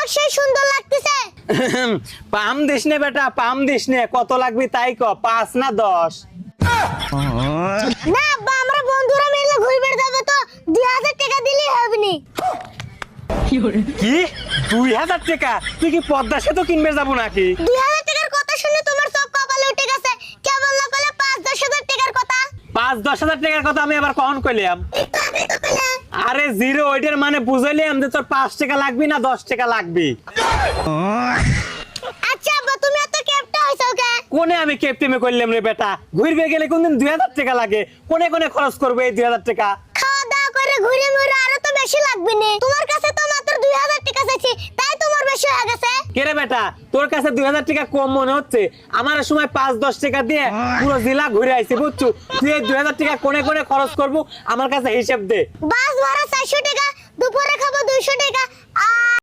আমাকে সেই সুন্দর লাগতেছে। পাম দিস নে বেটা, পাম দিস নে, কত লাগবে তাই ক, 5 না 10? না আব্বা, আমরা বন্ধুরা মিলে ঘুরবে যাব তো 2000 টাকা দিলেই হবে নি। কি 2000 টাকা? তুই কি পদ্মা সেতু কিনবে যাবো নাকি? 2000 টাকার কথা শুনে তোমার চোখ কপালে উঠে গেছে, কেবল না কইলে 5-10 হাজার টাকার কথা। 5-10 হাজার টাকার কথা আমি আবার কখন কইলাম? আরে জিরো, ওইটার মানে বুঝাইলাম যে তোর 5 টাকা লাগবে না 10 টাকা লাগবে। আচ্ছা আব্বা, তুমি এত ক্যাপটা হইছো কে? কোনে আমি কেপটেমে করলাম রে বেটা? ঘুরবে গেলে কোনদিন 2000 টাকা লাগে, কোনে কোনে খরচ করবে এই 2000 টাকা? খাওয়া দাওয়া করে ঘুরে মুরে আরো তো বেশি লাগবে নি। তোমার কাছে তো মাত্র 2000 টাকা চাইছি, তাই তোমার বেশি হয়ে গেছে। কে রে বেটা, তোর কাছে 2000 টাকা কম মনে হচ্ছে? আমার সময় 5-10 টাকা দিয়ে পুরো জেলা ঘুরে আইছি, বুঝছো? তুই এই 2000 টাকা কোনে কোনে খরচ করবো আমার কাছে হিসাব দে। বাস ভাড়া 400 টাকা, দুপুরে খাবো 200 টাকা, আর